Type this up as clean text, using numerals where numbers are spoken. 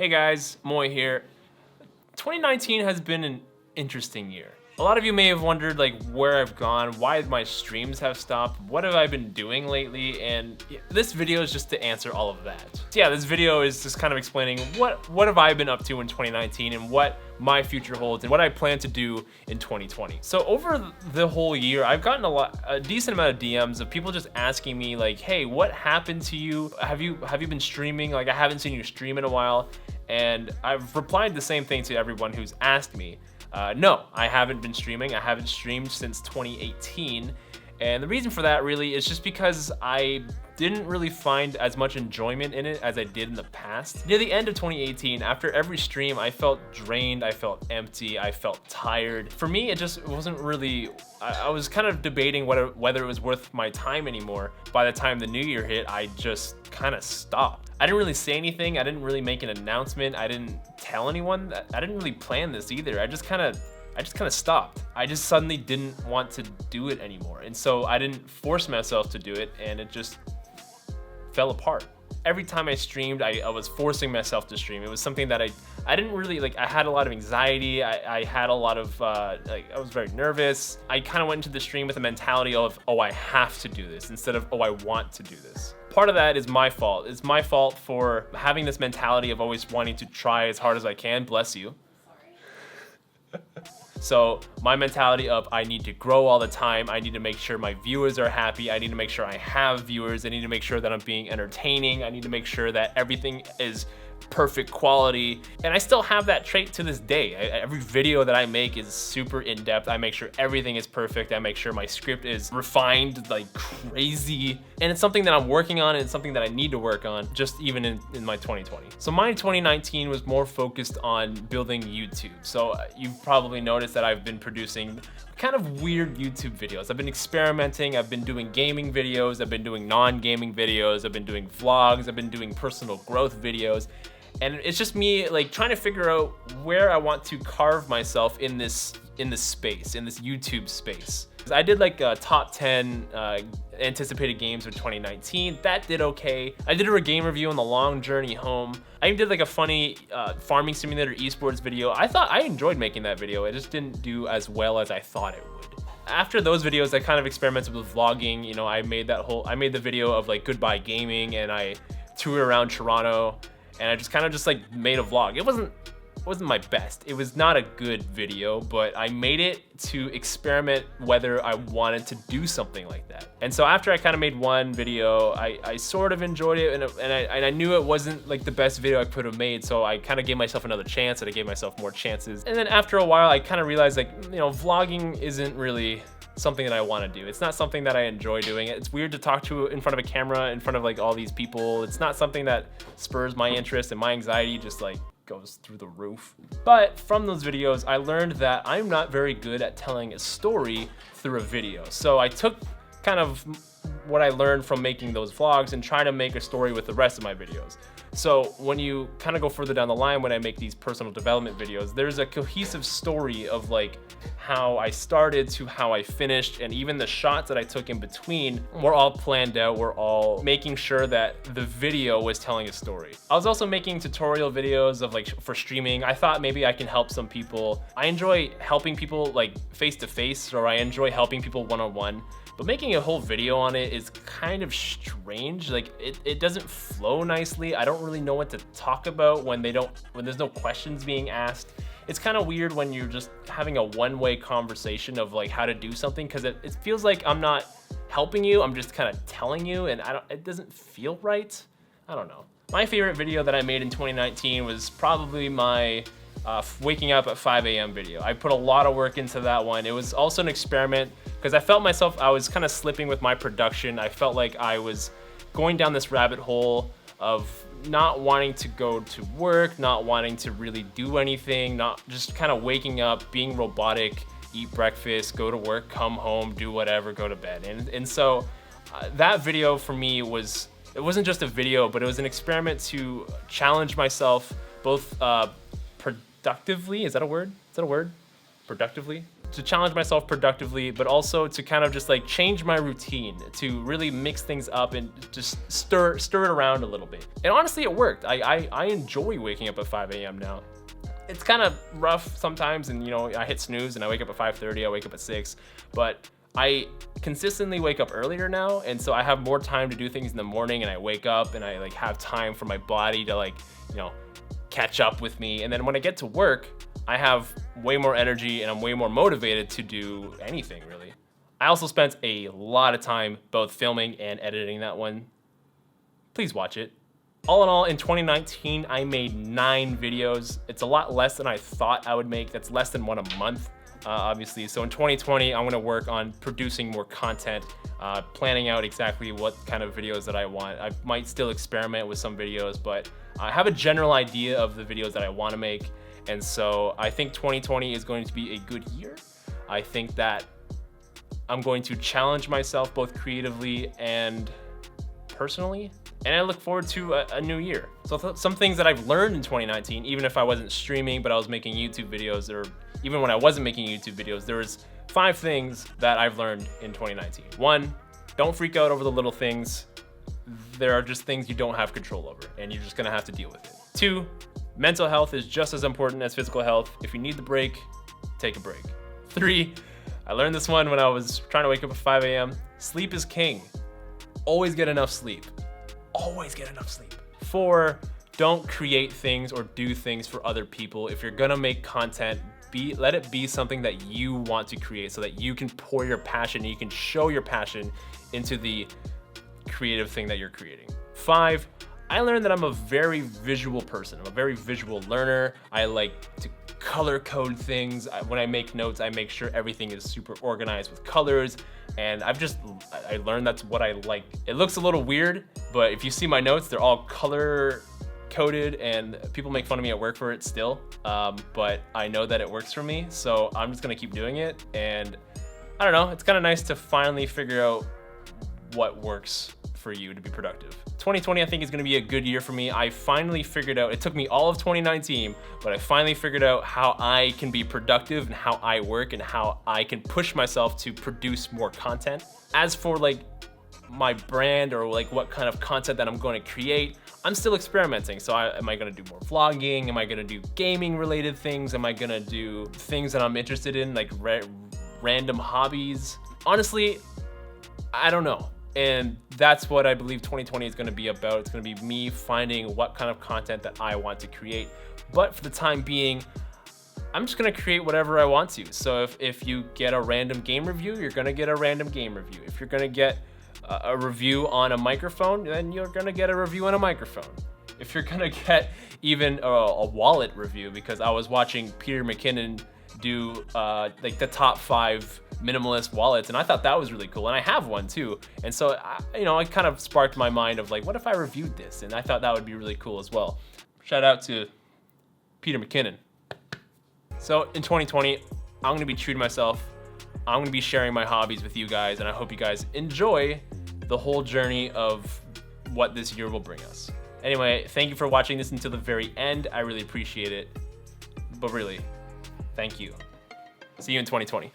Hey guys, Moy here. 2019 has been an interesting year. A lot of you may have wondered like where I've gone, why my streams have stopped, what have I been doing lately, and this video is just to answer all of that. So yeah, this video is just kind of explaining what have I been up to in 2019 and what my future holds and what I plan to do in 2020. So over the whole year, I've gotten a decent amount of DMs of people just asking me like, hey, what happened to you? Have you been streaming? Like I haven't seen you stream in a while. And I've replied the same thing to everyone who's asked me. No, I haven't been streaming. I haven't streamed since 2018. And the reason for that really is just because I didn't really find as much enjoyment in it as I did in the past. Near the end of 2018, after every stream, I felt drained, I felt empty, I felt tired. For me, it just wasn't really, I was kind of debating whether it was worth my time anymore. By the time the new year hit, I just kind of stopped. I didn't really say anything, I didn't really make an announcement, I didn't tell anyone, I didn't really plan this either. I just kind of stopped. I just suddenly didn't want to do it anymore. And so I didn't force myself to do it, and it just fell apart. Every time I streamed, I was forcing myself to stream. It was something that I didn't really, like, I had a lot of anxiety. I had a lot of, I was very nervous. I kind of went into the stream with a mentality of, oh, I have to do this, instead of, oh, I want to do this. Part of that is my fault. It's my fault for having this mentality of always wanting to try as hard as I can. Bless you. So my mentality of I need to grow all the time, I need to make sure my viewers are happy, I need to make sure I have viewers, I need to make sure that I'm being entertaining, I need to make sure that everything is perfect quality, and I still have that trait to this day. Every video that I make is super in-depth. I make sure everything is perfect. I make sure my script is refined like crazy, and it's something that I'm working on, and it's something that I need to work on just even in my 2020. So my 2019 was more focused on building YouTube. So you've probably noticed that I've been producing kind of weird YouTube videos. I've been experimenting, I've been doing gaming videos, I've been doing non-gaming videos, I've been doing vlogs, I've been doing personal growth videos. And it's just me like trying to figure out where I want to carve myself in this space, in this YouTube space. I did like a top 10 anticipated games of 2019. That did okay. I did a game review on the long journey home. I even did like a funny farming simulator esports video. I enjoyed making that video. It just didn't do as well as I thought it would. After those videos, I kind of experimented with vlogging. You know, I made the video of like goodbye gaming, and I toured around Toronto, and I just kind of like made a vlog. It wasn't my best. It was not a good video, but I made it to experiment whether I wanted to do something like that. And so after I kind of made one video, I sort of enjoyed it, and I knew it wasn't like the best video I could have made, so I kind of gave myself another chance, and I gave myself more chances. And then after a while, I kind of realized like, you know, vlogging isn't really something that I want to do. It's not something that I enjoy doing. It's weird to talk to in front of a camera, in front of like all these people. It's not something that spurs my interest, and my anxiety just like goes through the roof. But from those videos, I learned that I'm not very good at telling a story through a video. So I took kind of what I learned from making those vlogs and try to make a story with the rest of my videos. So when you kind of go further down the line, when I make these personal development videos, there's a cohesive story of like how I started to how I finished, and even the shots that I took in between were all planned out. We're all making sure that the video was telling a story. I was also making tutorial videos of like for streaming. I thought maybe I can help some people. I enjoy helping people like face to face, or I enjoy helping people one-on-one. But making a whole video on it is kind of strange. Like it doesn't flow nicely. I don't really know what to talk about when there's no questions being asked. It's kind of weird when you're just having a one-way conversation of like how to do something, because it feels like I'm not helping you, I'm just kind of telling you, and it doesn't feel right. I don't know. My favorite video that I made in 2019 was probably my waking up at 5 a.m. video. I put a lot of work into that one. It was also an experiment because I felt I was kind of slipping with my production. I felt like I was going down this rabbit hole of not wanting to go to work, not wanting to really do anything, not just kind of waking up, being robotic, eat breakfast, go to work, come home, do whatever, go to bed. And so that video for me it wasn't just a video, but it was an experiment to challenge myself both productively. Is that a word? Productively? to challenge myself productively, but also to kind of just like change my routine, to really mix things up and just stir it around a little bit. And honestly, it worked. I enjoy waking up at 5 a.m. now. It's kind of rough sometimes, and I hit snooze and I wake up at 5:30, I wake up at 6, but I consistently wake up earlier now, and so I have more time to do things in the morning, and I wake up and I like have time for my body to like, catch up with me. And then when I get to work, I have way more energy and I'm way more motivated to do anything really. I also spent a lot of time both filming and editing that one. Please watch it. All in all, in 2019, I made 9 videos. It's a lot less than I thought I would make. That's less than one a month, obviously. So in 2020, I'm gonna work on producing more content, planning out exactly what kind of videos that I want. I might still experiment with some videos, but I have a general idea of the videos that I wanna make. And so I think 2020 is going to be a good year. I think that I'm going to challenge myself both creatively and personally. And I look forward to a new year. So some things that I've learned in 2019, even if I wasn't streaming, but I was making YouTube videos, or even when I wasn't making YouTube videos, there was 5 things that I've learned in 2019. 1, don't freak out over the little things. There are just things you don't have control over, and you're just gonna have to deal with it. 2, mental health is just as important as physical health. If you need the break, take a break. 3, I learned this one when I was trying to wake up at 5 a.m. Sleep is king. Always get enough sleep. Always get enough sleep. 4, don't create things or do things for other people. If you're gonna make content, let it be something that you want to create so that you can pour your passion and you can show your passion into the creative thing that you're creating. 5, I learned that I'm a very visual person. I'm a very visual learner. I like to color code things. When I make notes, I make sure everything is super organized with colors. And I learned that's what I like. It looks a little weird, but if you see my notes, they're all color coded, and people make fun of me at work for it still. But I know that it works for me, so I'm just gonna keep doing it. And I don't know, it's kind of nice to finally figure out what works for you to be productive. 2020, I think, is gonna be a good year for me. I finally figured out, it took me all of 2019, but I finally figured out how I can be productive and how I work and how I can push myself to produce more content. As for like my brand or like what kind of content that I'm going to create, I'm still experimenting. So am I gonna do more vlogging? Am I gonna do gaming related things? Am I gonna do things that I'm interested in, like random hobbies? Honestly, I don't know. And that's what I believe 2020 is gonna be about. It's gonna be me finding what kind of content that I want to create. But for the time being, I'm just gonna create whatever I want to. So if you get a random game review, you're gonna get a random game review. If you're gonna get a review on a microphone, then you're gonna get a review on a microphone. If you're gonna get even a wallet review, because I was watching Peter McKinnon do like the top 5 minimalist wallets, and I thought that was really cool, and I have one too. And so it kind of sparked my mind of like, what if I reviewed this? And I thought that would be really cool as well. Shout out to Peter McKinnon. So in 2020, I'm gonna be true to myself. I'm gonna be sharing my hobbies with you guys, and I hope you guys enjoy the whole journey of what this year will bring us. Anyway, thank you for watching this until the very end. I really appreciate it. But really, thank you. See you in 2020.